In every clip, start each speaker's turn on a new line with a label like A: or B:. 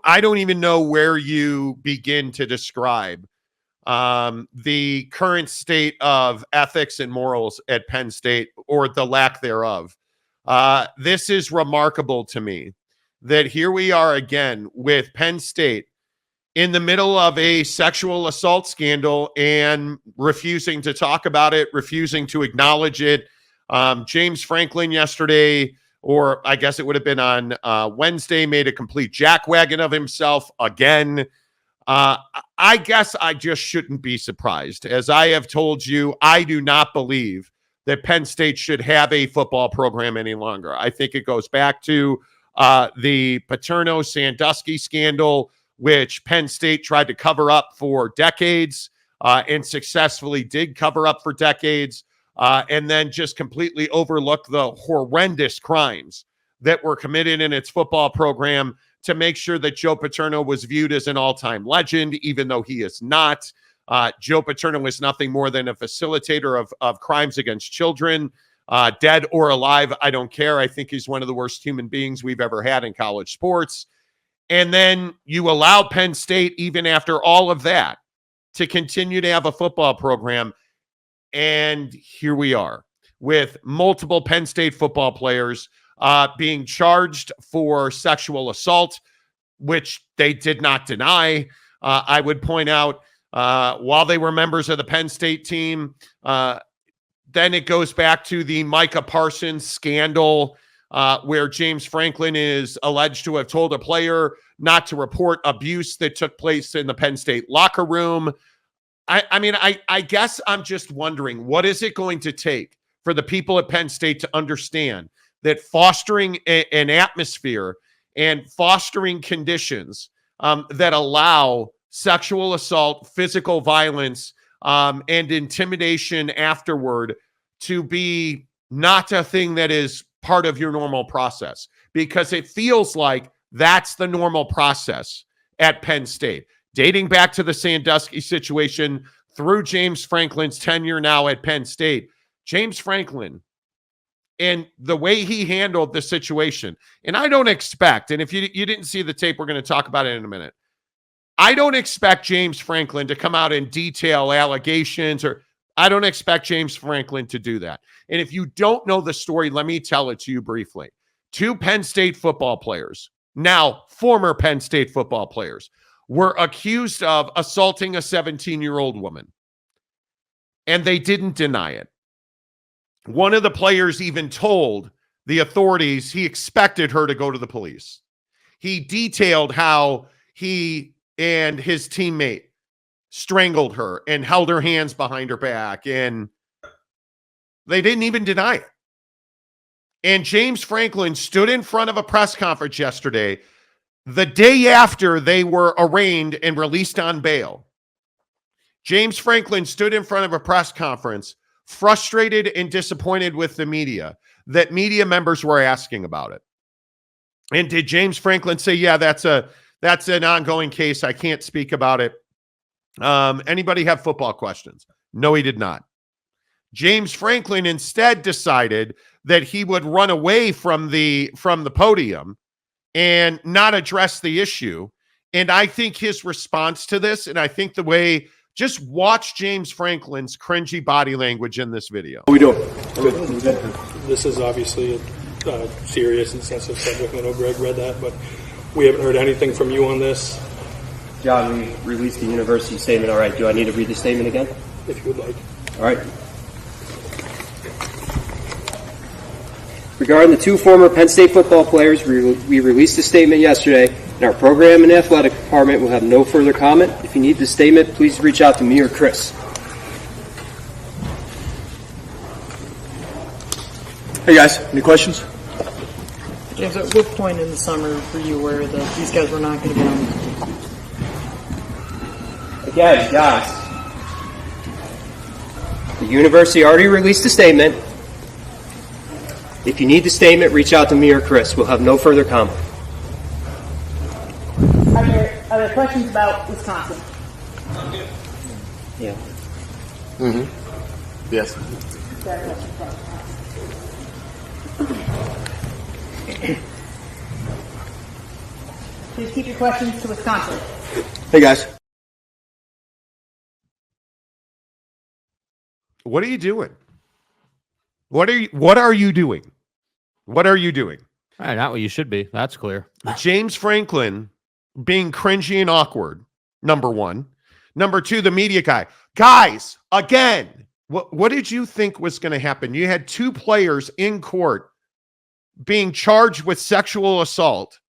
A: I don't even know where you begin to describe the current state of ethics and morals at Penn State, or the lack thereof. This is remarkable to me that here we are again with Penn State in the middle of a sexual assault scandal and refusing to talk about it, refusing to acknowledge it. James Franklin yesterday, or I guess it would have been on Wednesday, made a complete jackwagon of himself again. I guess I just shouldn't be surprised. As I have told you, I do not believe that Penn State should have a football program any longer. I think it goes back to the Paterno Sandusky scandal, which Penn State tried to cover up for decades and successfully did cover up for decades, and then just completely overlooked the horrendous crimes that were committed in its football program to make sure that Joe Paterno was viewed as an all-time legend, even though he is not. Joe Paterno is nothing more than a facilitator of crimes against children, dead or alive. I don't care. I think he's one of the worst human beings we've ever had in college sports. And then you allow Penn State, even after all of that, to continue to have a football program. And here we are with multiple Penn State football players being charged for sexual assault, which they did not deny. I would point out, while they were members of the Penn State team, then it goes back to the Micah Parsons scandal, where James Franklin is alleged to have told a player not to report abuse that took place in the Penn State locker room. I guess I'm just wondering, what is it going to take for the people at Penn State to understand that fostering an atmosphere and fostering conditions that allow sexual assault, physical violence, and intimidation afterward to be not a thing that is part of your normal process? Because it feels like that's the normal process at Penn State, dating back to the Sandusky situation through James Franklin's tenure now at Penn State. James Franklin and the way he handled the situation. And I don't expect, and if you didn't see the tape, we're going to talk about it in a minute. I don't expect James Franklin to come out and detail allegations, or I don't expect James Franklin to do that. And if you don't know the story, let me tell it to you briefly. 2 Penn State football players, now former Penn State football players, were accused of assaulting a 17-year-old woman, and they didn't deny it. One of the players even told the authorities he expected her to go to the police. He detailed how he and his teammate strangled her and held her hands behind her back, and they didn't even deny it. And James Franklin stood in front of a press conference yesterday, the day after they were arraigned and released on bail. James Franklin stood in front of a press conference, frustrated and disappointed with the media, that media members were asking about it. And did James Franklin say, yeah, that's an ongoing case, I can't speak about it? Anybody have football questions? No, he did not. James Franklin instead decided that he would run away from the podium and not address the issue. And I think his response to this, and I think the way, just watch James Franklin's cringy body language in this video.
B: What are we doing?
C: This is obviously a serious and sensitive subject. I know Greg read that, but we haven't heard anything from you on this.
B: John, we released the university statement. All right, do I need to read the statement again?
C: If you would like.
B: All right. Regarding the 2 former Penn State football players, we released a statement yesterday, and our program and athletic department will have no further comment. If you need the statement, please reach out to me or Chris.
D: Hey guys, any questions?
E: James, at what point in the summer were you aware that these guys were not going to be on the team?
B: Again, guys, the university already released a statement. If you need the statement, reach out to me or Chris. We'll have no further comment.
F: Are there questions about Wisconsin?
B: Yeah.
D: Mm-hmm. Yes.
F: Please keep your questions to Wisconsin.
D: Hey, guys.
A: What are you doing? What are you doing? What are you doing?
G: All right, not what you should be. That's clear.
A: James Franklin being cringy and awkward, number one. Number two, the media guy. Guys, again, what did you think was going to happen? You had two players in court being charged with sexual assault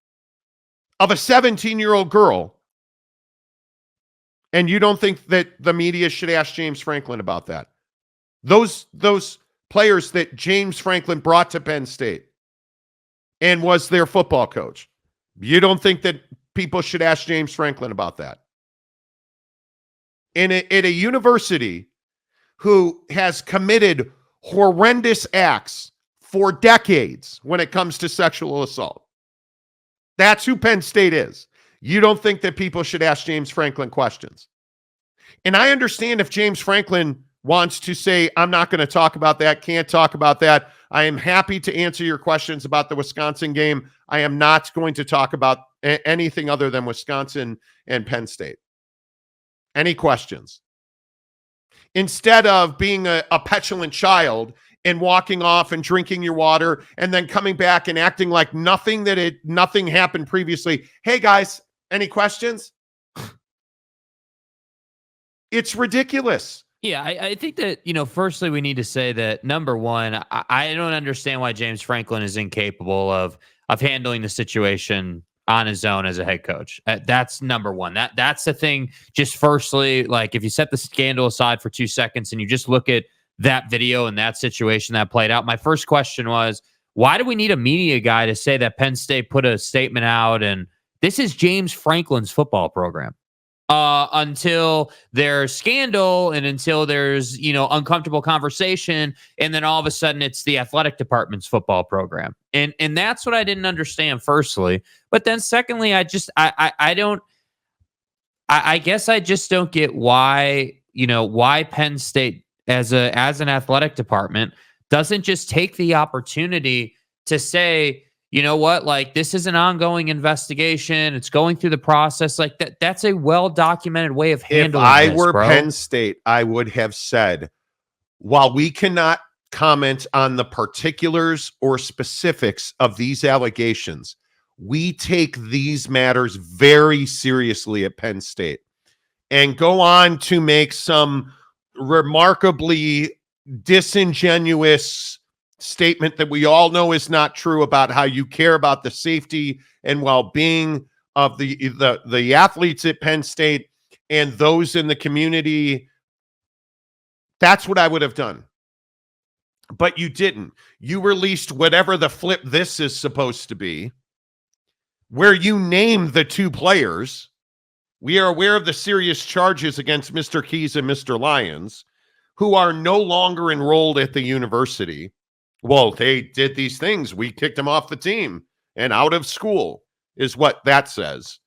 A: of a 17-year-old girl, and you don't think that the media should ask James Franklin about that? Those players that James Franklin brought to Penn State and was their football coach. You don't think that people should ask James Franklin about that? In a university who has committed horrendous acts for decades when it comes to sexual assault. That's who Penn State is. You don't think that people should ask James Franklin questions? And I understand if James Franklin wants to say, I'm not going to talk about that, can't talk about that. I am happy to answer your questions about the Wisconsin game. I am not going to talk about anything other than Wisconsin and Penn State. Any questions? Instead of being a petulant child and walking off and drinking your water and then coming back and acting like nothing happened previously. Hey guys, any questions? It's ridiculous.
G: Yeah, I think that, firstly, we need to say that, number one, I don't understand why James Franklin is incapable of handling the situation on his own as a head coach. That's number one. That's the thing. Just firstly, like, if you set the scandal aside for 2 seconds and you just look at that video and that situation that played out, my first question was, why do we need a media guy to say that Penn State put a statement out and this is James Franklin's football program? Until there's scandal and until there's, uncomfortable conversation. And then all of a sudden it's the athletic department's football program. And that's what I didn't understand, firstly. But then secondly, I guess I just don't get why Penn State as an athletic department doesn't just take the opportunity to say, you know what, like, this is an ongoing investigation. It's going through the process. Like, that's a well-documented way of handling this,
A: If I were
G: bro.
A: Penn State, I would have said, while we cannot comment on the particulars or specifics of these allegations, we take these matters very seriously at Penn State, and go on to make some remarkably disingenuous statement that we all know is not true about how you care about the safety and well-being of the athletes at Penn State and those in the community. That's what I would have done. But you didn't. You released whatever the flip this is supposed to be, where you name the two players. We are aware of the serious charges against Mr. Keys and Mr. Lyons, who are no longer enrolled at the university. Well, they did these things. We kicked them off the team and out of school, is what that says.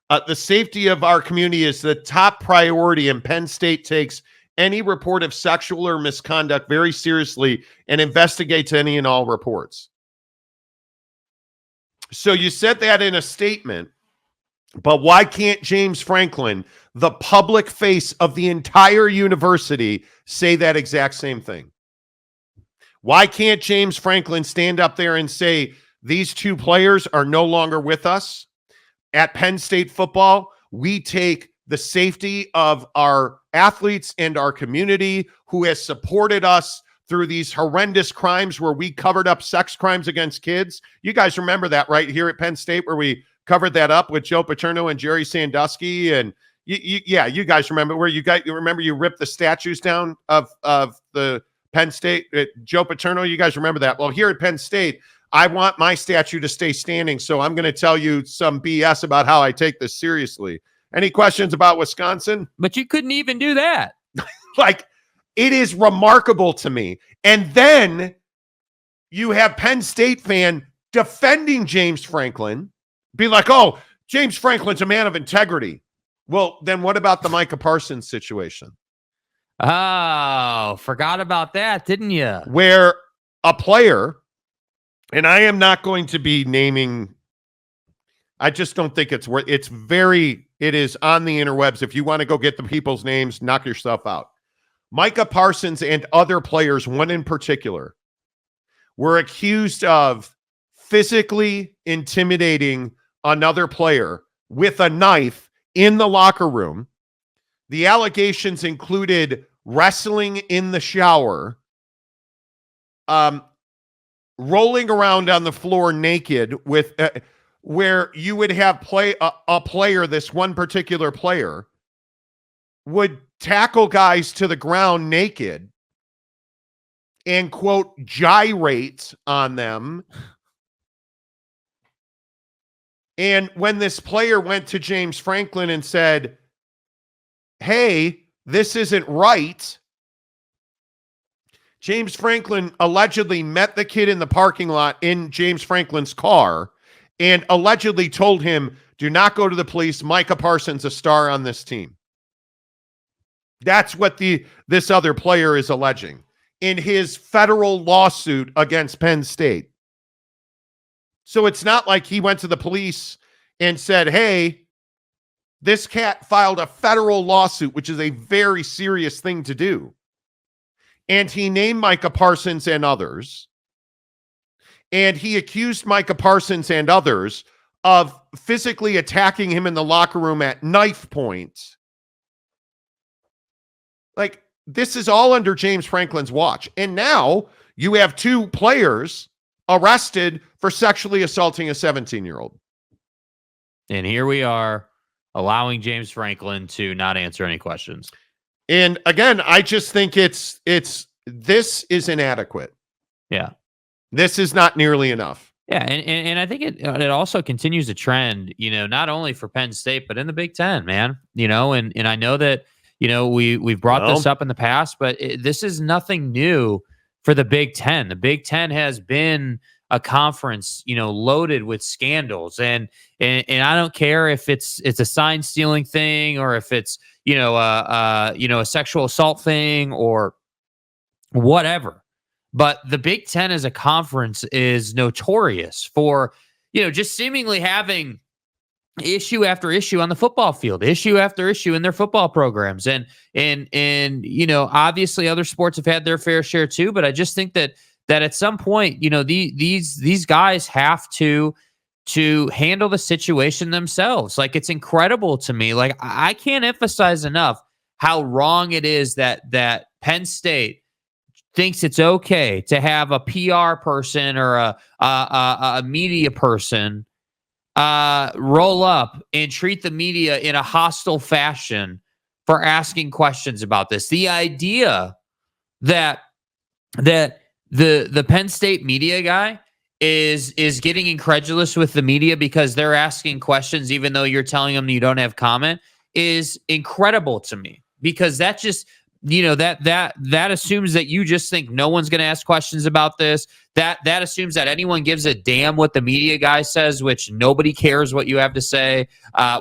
A: The safety of our community is the top priority, and Penn State takes any report of sexual or misconduct very seriously and investigates any and all reports. So you said that in a statement, but why can't James Franklin, the public face of the entire university, say that exact same thing? Why can't James Franklin stand up there and say, these two players are no longer with us? At Penn State football, we take the safety of our athletes and our community who has supported us through these horrendous crimes where we covered up sex crimes against kids. You guys remember that, right? Here at Penn State, where we covered that up with Joe Paterno and Jerry Sandusky. And you guys remember where you ripped the statues down of the Penn State, Joe Paterno. You guys remember that? Well, here at Penn State, I want my statue to stay standing, so I'm going to tell you some BS about how I take this seriously. Any questions about Wisconsin?
G: But you couldn't even do that.
A: Like, it is remarkable to me. And then you have Penn State fan defending James Franklin, be like, oh, James Franklin's a man of integrity. Well, then what about the Micah Parsons situation?
G: Oh, forgot about that, didn't you?
A: Where a player, and I am not going to be naming I just don't think it's worth it is on the interwebs. If you want to go get the people's names, knock yourself out. Micah Parsons and other players, one in particular, were accused of physically intimidating another player with a knife in the locker room. The allegations included wrestling in the shower, rolling around on the floor naked with where you would have a player, this one particular player, would tackle guys to the ground naked and, quote, gyrate on them. And when this player went to James Franklin and said, hey, this isn't right, James Franklin allegedly met the kid in the parking lot in James Franklin's car and allegedly told him, do not go to the police. Micah Parsons, a star on this team. That's what this other player is alleging in his federal lawsuit against Penn State. So it's not like he went to the police and said, hey, this cat filed a federal lawsuit, which is a very serious thing to do. And he named Micah Parsons and others. And he accused Micah Parsons and others of physically attacking him in the locker room at knife point. Like, this is all under James Franklin's watch. And now you have two players arrested for sexually assaulting a 17-year-old.
G: And here we are allowing James Franklin to not answer any questions.
A: And again, I just think this is inadequate.
G: Yeah.
A: This is not nearly enough.
G: Yeah, and I think it also continues a trend, not only for Penn State, but in the Big Ten, man. And I know that, we've brought this up in the past, but this is nothing new for the Big Ten. The Big Ten has been a conference, loaded with scandals, and I don't care if it's a sign stealing thing or if it's a sexual assault thing or whatever. But the Big Ten as a conference is notorious for, just seemingly having issue after issue on the football field, issue after issue in their football programs. And obviously other sports have had their fair share too. But I just think that at some point, these guys have to handle the situation themselves. Like, it's incredible to me. Like, I can't emphasize enough how wrong it is that Penn State thinks it's okay to have a PR person or a media person roll up and treat the media in a hostile fashion for asking questions about this. The idea that the Penn State media guy is getting incredulous with the media because they're asking questions even though you're telling them you don't have comment is incredible to me, because that just that assumes that you just think no one's going to ask questions about this. That assumes that anyone gives a damn what the media guy says, which nobody cares what you have to say.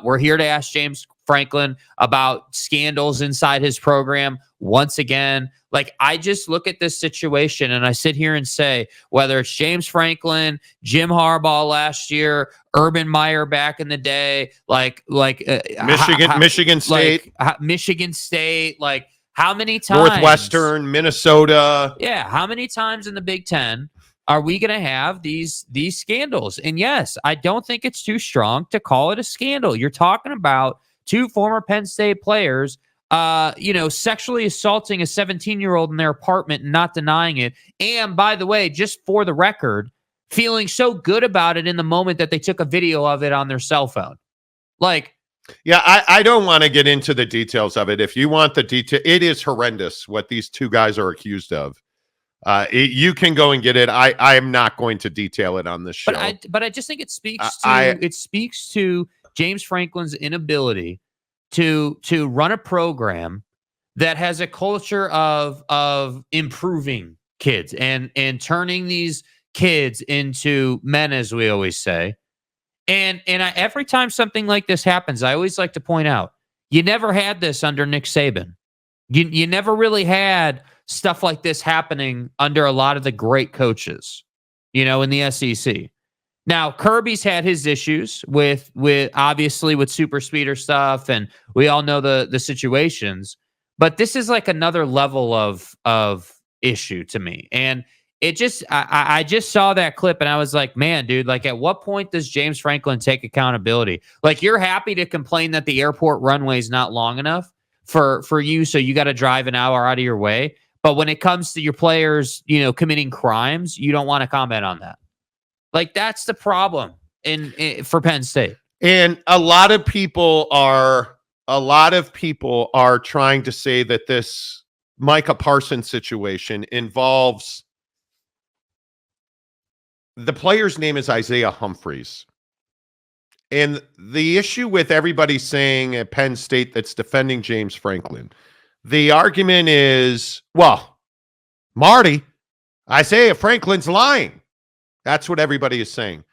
G: We're here to ask James Franklin about scandals inside his program. Once again, like, I just look at this situation and I sit here and say, whether it's James Franklin, Jim Harbaugh last year, Urban Meyer back in the day,
A: Michigan State,
G: Michigan State, like, how many times?
A: Northwestern, Minnesota.
G: Yeah, how many times in the Big Ten are we going to have these scandals? And yes, I don't think it's too strong to call it a scandal. You're talking about two former Penn State players, sexually assaulting a 17-year-old in their apartment and not denying it. And by the way, just for the record, feeling so good about it in the moment that they took a video of it on their cell phone. Like,
A: yeah, I don't want to get into the details of it. If you want the detail, it is horrendous what these two guys are accused of. You can go and get it. I am not going to detail it on this show.
G: But I just think it speaks to James Franklin's inability to run a program that has a culture of improving kids and turning these kids into men, as we always say. And every time something like this happens, I always like to point out, you never had this under Nick Saban. You never really had stuff like this happening under a lot of the great coaches, in the SEC. Now, Kirby's had his issues with obviously with super speeder stuff, and we all know the situations. But this is like another level of issue to me, and it just I just saw that clip and I was like, man, dude, like at what point does James Franklin take accountability? Like you're happy to complain that the airport runway is not long enough for you, so you got to drive an hour out of your way. But when it comes to your players, committing crimes, you don't want to comment on that. Like that's the problem for Penn State.
A: And a lot of people are trying to say that this Micah Parsons situation involves the player's name is Isaiah Humphries. And the issue with everybody saying at Penn State that's defending James Franklin, the argument is, well, Marty, Isaiah Franklin's lying. That's what everybody is saying.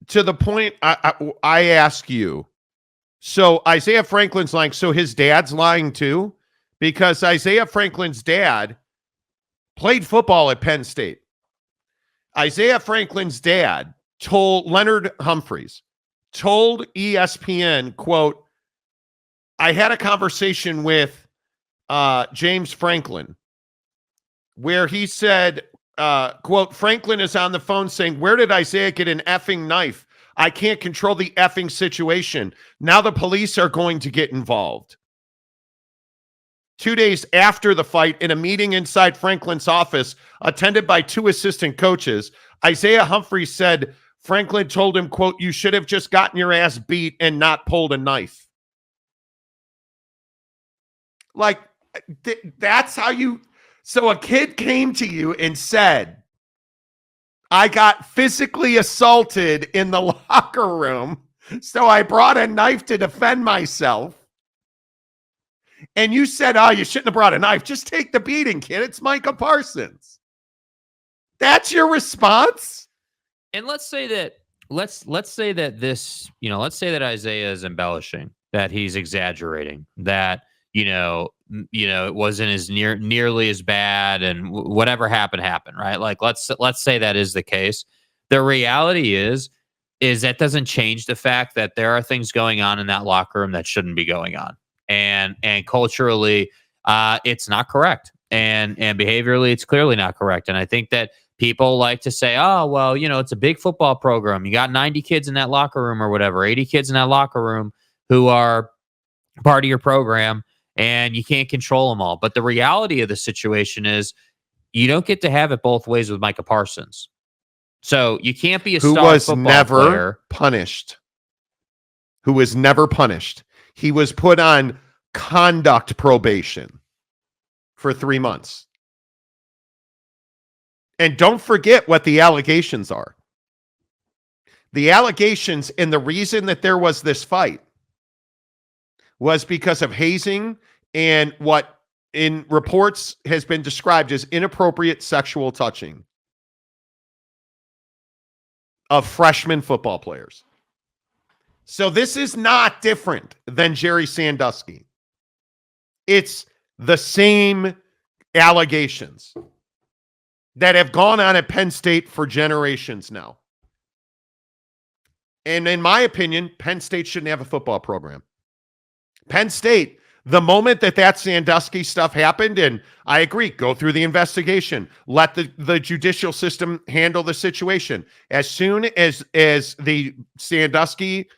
A: To the point, I ask you, so Isaiah Franklin's lying, so his dad's lying too? Because Isaiah Franklin's dad played football at Penn State. Isaiah Franklin's dad told Leonard Humphries, told ESPN, quote, I had a conversation with James Franklin where he said, quote, Franklin is on the phone saying, where did Isaiah get an effing knife? I can't control the effing situation. Now the police are going to get involved. 2 days after the fight, in a meeting inside Franklin's office, attended by 2 assistant coaches, Isaiah Humphries said Franklin told him, quote, you should have just gotten your ass beat and not pulled a knife. Like, that's how you... So a kid came to you and said, I got physically assaulted in the locker room, so I brought a knife to defend myself. And you said, oh, you shouldn't have brought a knife. Just take the beating, kid. It's Micah Parsons. That's your response?
G: And let's say that this, let's say that Isaiah is embellishing, that he's exaggerating, that it wasn't as nearly as bad, and whatever happened, right? Like let's say that is the case. The reality is that doesn't change the fact that there are things going on in that locker room that shouldn't be going on, and culturally, it's not correct, and behaviorally, it's clearly not correct. And I think that people like to say, oh, well, it's a big football program. You got 90 kids in that locker room or whatever, 80 kids in that locker room who are part of your program, and you can't control them all. But the reality of the situation is you don't get to have it both ways with Micah Parsons. So you can't be a star football player.
A: Who was never punished. He was put on conduct probation for 3 months. And don't forget what the allegations are. The allegations, and the reason that there was this fight, was because of hazing and what in reports has been described as inappropriate sexual touching of freshman football players. So this is not different than Jerry Sandusky. It's the same allegations that have gone on at Penn State for generations now. And in my opinion, Penn State shouldn't have a football program. Penn State, the moment that Sandusky stuff happened, and I agree, go through the investigation, let the judicial system handle the situation. As soon as the Sandusky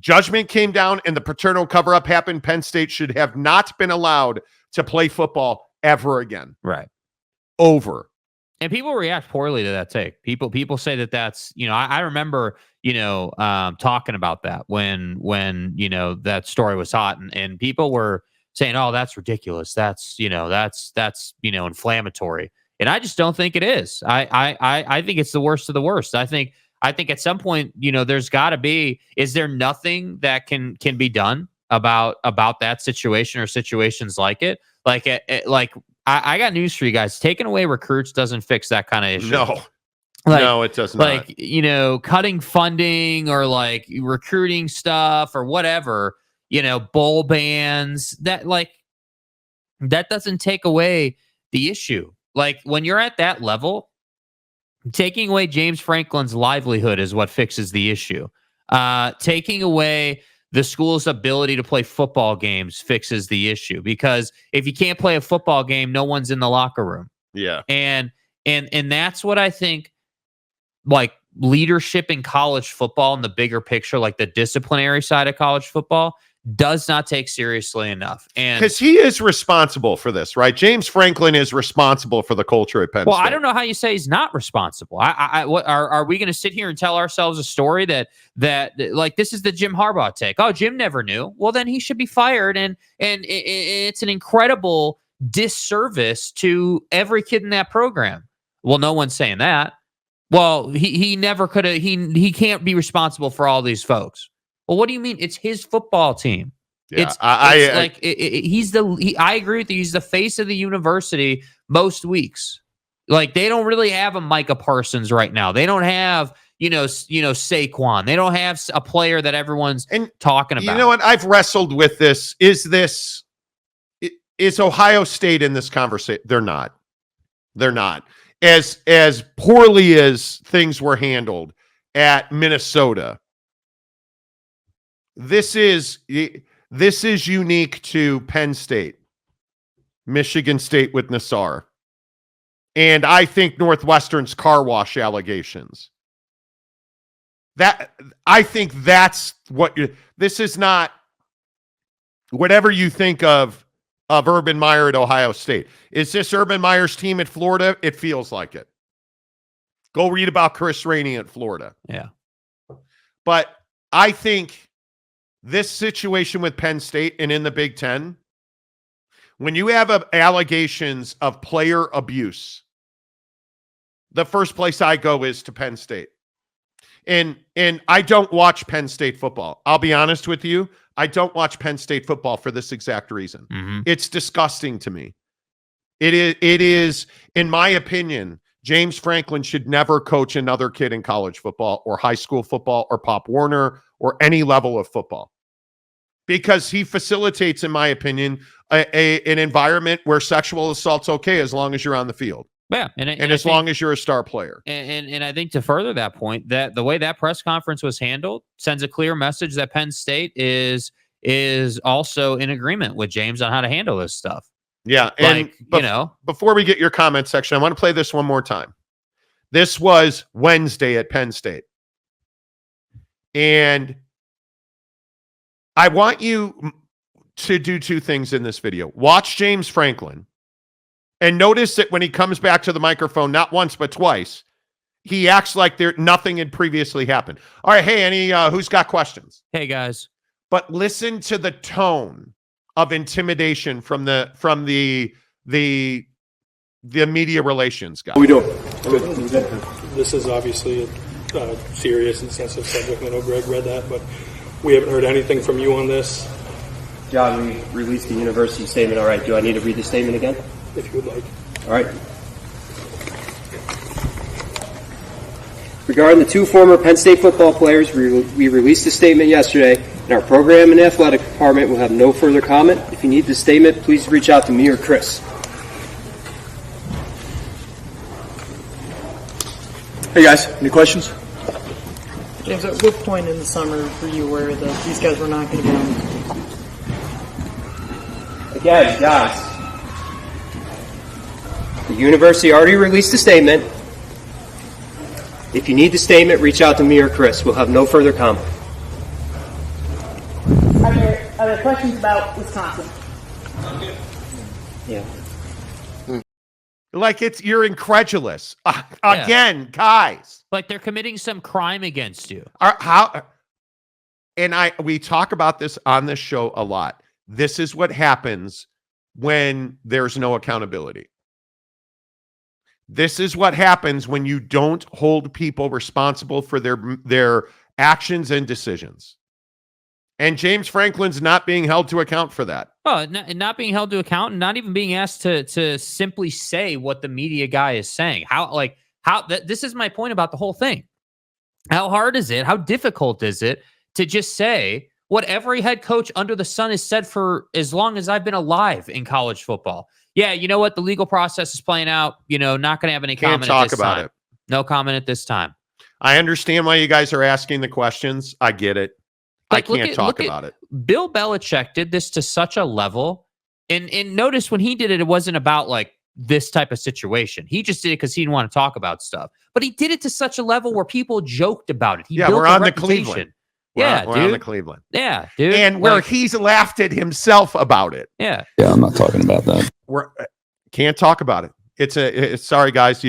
A: judgment came down and the Paterno cover-up happened, Penn State should have not been allowed to play football ever again.
G: Right.
A: Over.
G: And people react poorly to that take. People say that's, I remember, talking about that when that story was hot, and people were saying, oh, that's ridiculous. That's inflammatory. And I just don't think it is. I think it's the worst of the worst. I think at some point, there's got to be, is there nothing that can be done about that situation or situations like it? I got news for you guys. Taking away recruits doesn't fix that kind of issue.
A: No, it does not.
G: Cutting funding or recruiting stuff or whatever, bowl bans, that doesn't take away the issue. Like when you're at that level, Taking away James Franklin's livelihood is what fixes the issue. Taking away the school's ability to play football games fixes the issue, because if you can't play a football game, no one's in the locker room.
A: Yeah.
G: And that's what I think, like, leadership in college football and the bigger picture, like the disciplinary side of college football, does not take seriously enough. And
A: because he is responsible for this, right? James Franklin is responsible for the culture at Penn State.
G: I don't know how you say he's not responsible. What are we going to sit here and tell ourselves a story that like, this is the Jim Harbaugh take? Oh, Jim never knew. Well, then he should be fired. And it's an incredible disservice to every kid in that program. Well, no one's saying that. Well, he never could have. He can't be responsible for all these folks. Well, what do you mean? It's his football team.
A: Yeah,
G: I agree with you. He's the face of the university most weeks. Like, they don't really have a Micah Parsons right now. They don't have, Saquon. They don't have a player that everyone's talking about.
A: You know what? I've wrestled with this. Is Ohio State in this conversation? They're not. They're not. As poorly as things were handled at Minnesota, this is unique to Penn State, Michigan State with Nassar, and I think Northwestern's car wash allegations. I think that's what this is not. Whatever you think of Urban Meyer at Ohio State, is this Urban Meyer's team at Florida? It feels like it. Go read about Chris Rainey at Florida.
G: Yeah,
A: but I think this situation with Penn State and in the Big Ten, when you have allegations of player abuse, the first place I go is to Penn State. And I don't watch Penn State football. I'll be honest with you. I don't watch Penn State football for this exact reason.
G: Mm-hmm.
A: It's disgusting to me. It is, in my opinion, James Franklin should never coach another kid in college football or high school football or Pop Warner or any level of football, because he facilitates, in my opinion, an environment where sexual assault's okay as long as you're on the field.
G: Yeah,
A: and as long as you're a star player.
G: And I think, to further that point, that the way that press conference was handled sends a clear message that Penn State is also in agreement with James on how to handle this stuff.
A: Yeah, and before we get your comment section, I want to play this one more time. This was Wednesday at Penn State. And I want you to do two things in this video. Watch James Franklin and notice that when he comes back to the microphone, not once, but twice, he acts like nothing had previously happened. All right, hey, who's got questions?
G: Hey, guys.
A: But listen to the tone of intimidation from the media relations guy.
D: What are we doing?
C: This is obviously a serious and sensitive subject. I know Greg read that, but we haven't heard anything from you on this.
B: John, we released the university statement. All right, do I need to read the statement again?
C: If you would like.
B: All right. Regarding the two former Penn State football players, we released a statement yesterday, and our program and athletic department will have no further comment. If you need the statement, please reach out to me or Chris.
D: Hey guys, any questions?
E: James, at what point in the summer were you aware that these guys were not going to be on the team?
B: Again, guys, the university already released a statement. If you need the statement, reach out to me or Chris. We'll have no further comment.
F: Are there questions about Wisconsin?
B: Yeah.
A: Like you're incredulous. Again, guys.
G: Like they're committing some crime against you.
A: We talk about this on this show a lot. This is what happens when there's no accountability. This is what happens when you don't hold people responsible for their actions and decisions. And James Franklin's not being held to account for that.
G: Oh, not being held to account, and not even being asked to simply say what the media guy is saying. This is my point about the whole thing. How hard is it? How difficult is it to just say what every head coach under the sun has said for as long as I've been alive in college football? Yeah, you know what? The legal process is playing out. Not going to have any comment.
A: Can't talk about it.
G: No comment at this time.
A: I understand why you guys are asking the questions. I get it.
G: Like,
A: I can't talk about it.
G: Bill Belichick did this to such a level. And notice when he did it, it wasn't about like this type of situation. He just did it because he didn't want to talk about stuff. But he did it to such a level where people joked about it. He built
A: we're
G: a
A: on the
G: reputation.
A: Cleveland.
G: We're
A: We're on the Cleveland.
G: Yeah, dude.
A: And where
G: Like,
A: he's laughed at himself about it.
G: yeah.
D: Yeah, I'm not talking about that.
A: Can't talk about it. It's sorry, guys.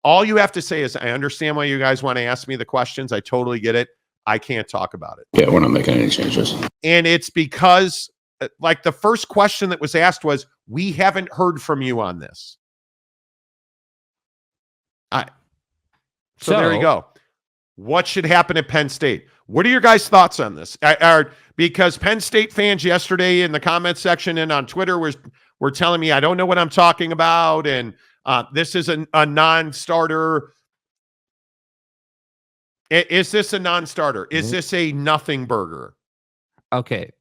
A: All you have to say is, I understand why you guys want to ask me the questions. I totally get it. I can't talk about it.
D: Yeah, we're not making any changes.
A: And it's because, like, the first question that was asked was, we haven't heard from you on this. So there you go. What should happen at Penn State? What are your guys' thoughts on this? Because Penn State fans yesterday in the comment section and on Twitter were telling me, I don't know what I'm talking about, and this is a non-starter. Is this a non-starter? Is this a nothing burger?
G: Okay.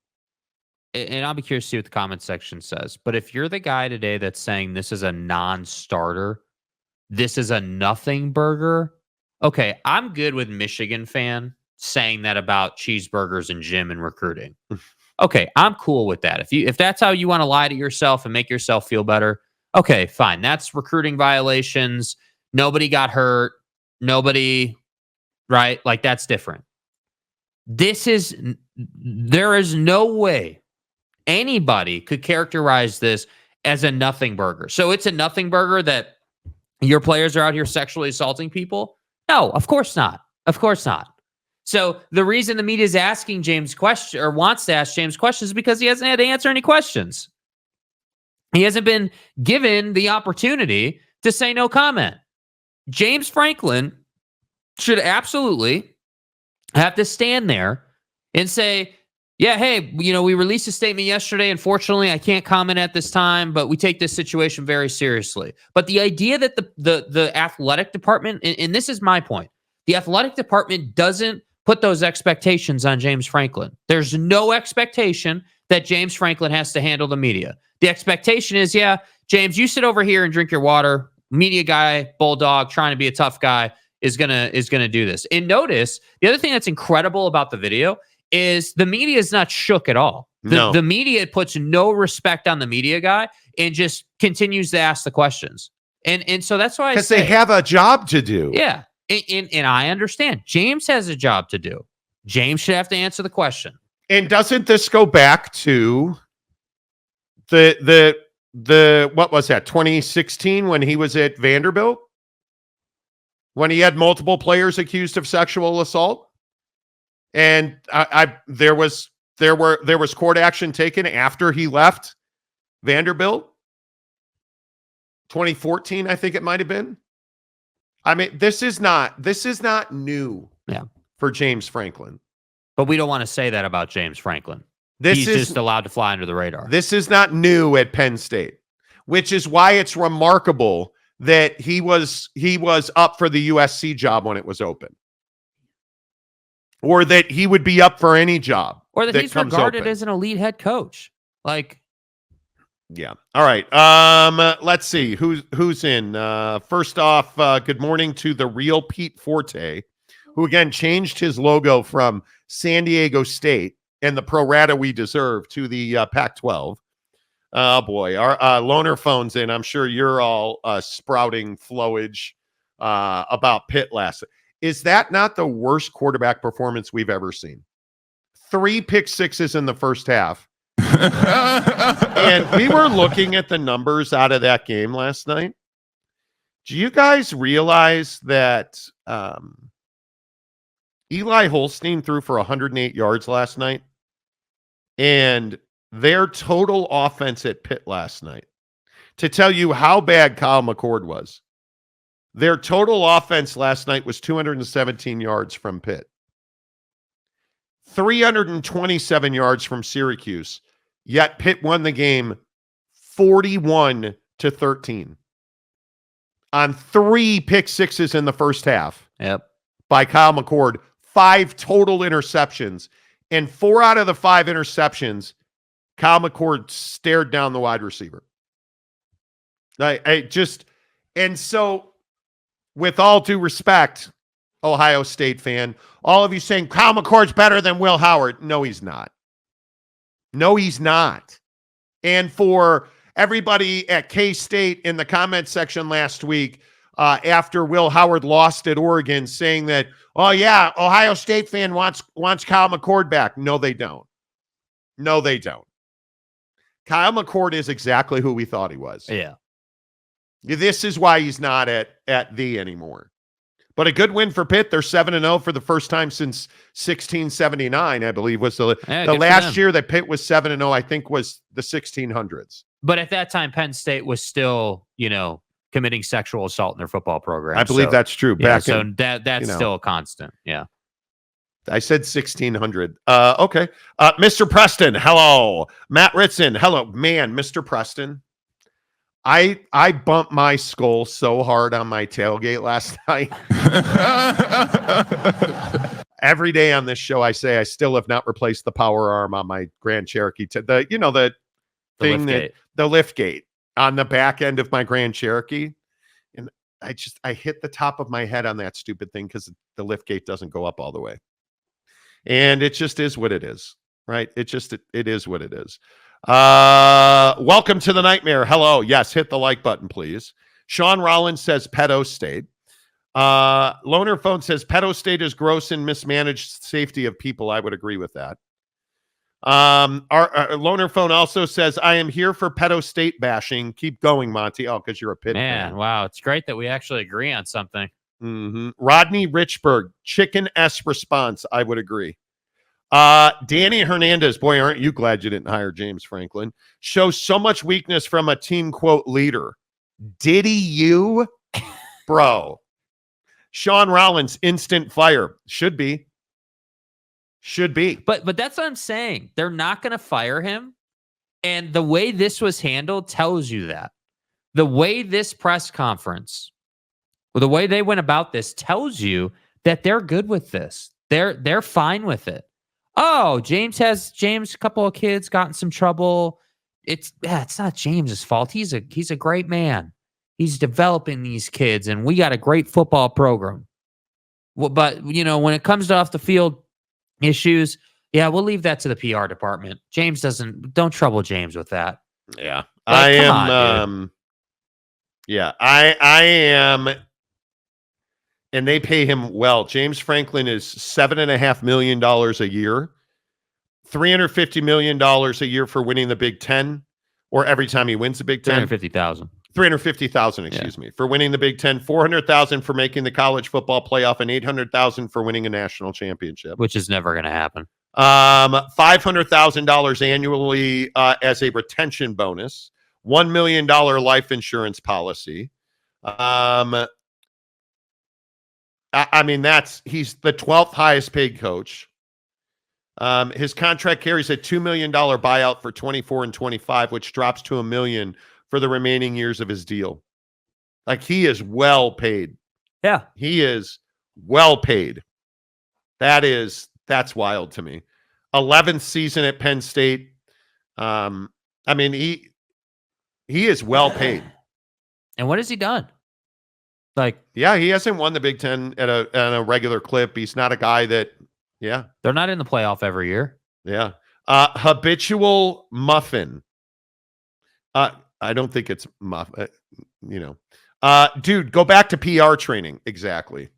G: And I'll be curious to see what the comment section says. But if you're the guy today that's saying this is a non-starter, this is a nothing burger, okay, I'm good with Michigan fan saying that about cheeseburgers and gym and recruiting. Okay, I'm cool with that. If that's how you want to lie to yourself and make yourself feel better, okay, fine. That's recruiting violations. Nobody got hurt. Nobody, right? Like, that's different. There is no way anybody could characterize this as a nothing burger. So it's a nothing burger that your players are out here sexually assaulting people? No, of course not. Of course not. So the reason the media is asking James question or wants to ask James questions is because he hasn't had to answer any questions. He hasn't been given the opportunity to say no comment. James Franklin should absolutely have to stand there and say, yeah, hey, we released a statement yesterday. Unfortunately, I can't comment at this time, but we take this situation very seriously. But the idea that the athletic department, and this is my point, the athletic department doesn't put those expectations on James Franklin. There's no expectation that James Franklin has to handle the media. The expectation is, yeah, James, you sit over here and drink your water. Media guy, bulldog, trying to be a tough guy is gonna do this. And notice the other thing that's incredible about the video is the media is not shook at all. The media puts no respect on the media guy and just continues to ask the questions. And so that's why
A: because they have a job to do.
G: Yeah. And I understand. James has a job to do. James should have to answer the question.
A: And doesn't this go back to the what was that, 2016 when he was at Vanderbilt? When he had multiple players accused of sexual assault? And there was court action taken after he left Vanderbilt. 2014, I think it might have been. I mean, this is not new for James Franklin.
G: But we don't want to say that about James Franklin. He's just allowed to fly under the radar.
A: This is not new at Penn State, which is why it's remarkable that he was up for the USC job when it was open. Or that he would be up for any job.
G: Or that he's regarded as an elite head coach. Like,
A: yeah. All right. Let's see who's in. First off, good morning to the real Pete Forte, who again changed his logo from San Diego State and the pro rata we deserve to the Pac-12. Oh boy, our loaner phone's in. I'm sure you're all sprouting flowage about Pitt last. Is that not the worst quarterback performance we've ever seen? 3 pick sixes in the first half. And we were looking at the numbers out of that game last night. Do you guys realize that Eli Holstein threw for 108 yards last night? And their total offense at Pitt last night, to tell you how bad Kyle McCord was, their total offense last night was 217 yards from Pitt, 327 yards from Syracuse. Yet Pitt won the game 41-13 on 3 pick sixes in the first half.
G: Yep.
A: By Kyle McCord, 5 total interceptions, and 4 out of the 5 interceptions, Kyle McCord stared down the wide receiver. And so with all due respect, Ohio State fan, all of you saying Kyle McCord's better than Will Howard. No, he's not. No, he's not. And for everybody at K-State in the comment section last week, after Will Howard lost at Oregon, saying that, oh yeah, Ohio State fan wants Kyle McCord back. No, they don't. No, they don't. Kyle McCord is exactly who we thought he was.
G: Yeah.
A: This is why he's not at the anymore. But a good win for Pitt. They're 7-0 for the first time since 1679, I believe, was the last year that Pitt was 7-0, I think, was the 1600s.
G: But at that time, Penn State was still, committing sexual assault in their football program.
A: I believe that's true.
G: That's still a constant. Yeah.
A: I said 1600. Okay. Mr. Preston, hello. Matt Ritson, hello. Man, Mr. Preston, I bumped my skull so hard on my tailgate last night. Every day on this show, I say I still have not replaced the power arm on my Grand Cherokee. The lift gate on the back end of my Grand Cherokee. And I hit the top of my head on that stupid thing because the lift gate doesn't go up all the way. And it just is what it is, right? It is what it is. Welcome to the nightmare. Hello. Yes, hit the like button, please. Sean Rollins says Pedo State. Loner Phone says Pedo State is gross and mismanaged safety of people. I would agree with that. Our Loner Phone also says, I am here for Pedo State bashing. Keep going, Monty. Oh, because you're a Pitt fan.
G: Wow. It's great that we actually agree on something.
A: Mm-hmm. Rodney Richburg, chicken-esque response. I would agree. Danny Hernandez, boy, aren't you glad you didn't hire James Franklin? Shows so much weakness from a team quote leader. Did you? Bro. Sean Rollins, instant fire. Should be.
G: But that's what I'm saying. They're not going to fire him. And the way this was handled tells you that. The way this press conference, the way they went about this tells you that they're good with this. They're fine with it. Oh, James, a couple of kids got in some trouble. It's not James's fault. He's a great man. He's developing these kids, and we got a great football program. Well, but when it comes to off the field issues, yeah, we'll leave that to the PR department. Don't trouble James with that.
A: Yeah,
G: I
A: am. And they pay him well. James Franklin is $7.5 million a year, $350 million a year for winning the Big Ten, or every time he wins the Big Ten. $350,000, excuse me, for winning the Big Ten, $400,000 for making the college football playoff, and $800,000 for winning a national championship,
G: which is never going to happen.
A: $500,000 annually as a retention bonus, $1 million life insurance policy. He's the 12th highest paid coach. His contract carries a $2 million buyout for 24 and 25, which drops to $1 million for the remaining years of his deal. Like, he is well paid.
G: Yeah.
A: He is well paid. That's wild to me. 11th season at Penn State. He is well paid.
G: And what has he done?
A: He hasn't won the Big Ten at a regular clip. He's not a guy that,
G: they're not in the playoff every year.
A: Yeah. Habitual muffin. I don't think it's muffin, dude, go back to PR training. Exactly.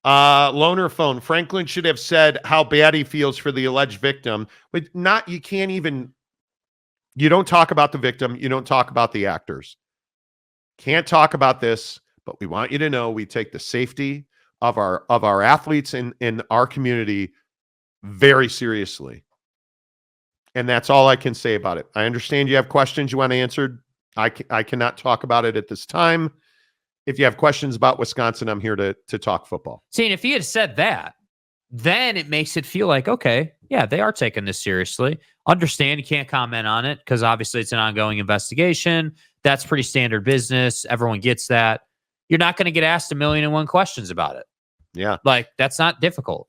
A: Loner Phone. Franklin should have said how bad he feels for the alleged victim, but you don't talk about the victim. You don't talk about the actors. Can't talk about this. But we want you to know we take the safety of our athletes in our community very seriously. And that's all I can say about it. I understand you have questions you want answered. I cannot talk about it at this time. If you have questions about Wisconsin, I'm here to talk football.
G: See, and if he had said that, then it makes it feel like, okay, yeah, they are taking this seriously. Understand you can't comment on it because obviously it's an ongoing investigation. That's pretty standard business. Everyone gets that. You're not going to get asked 1,000,001 questions about it.
A: Yeah.
G: That's not difficult.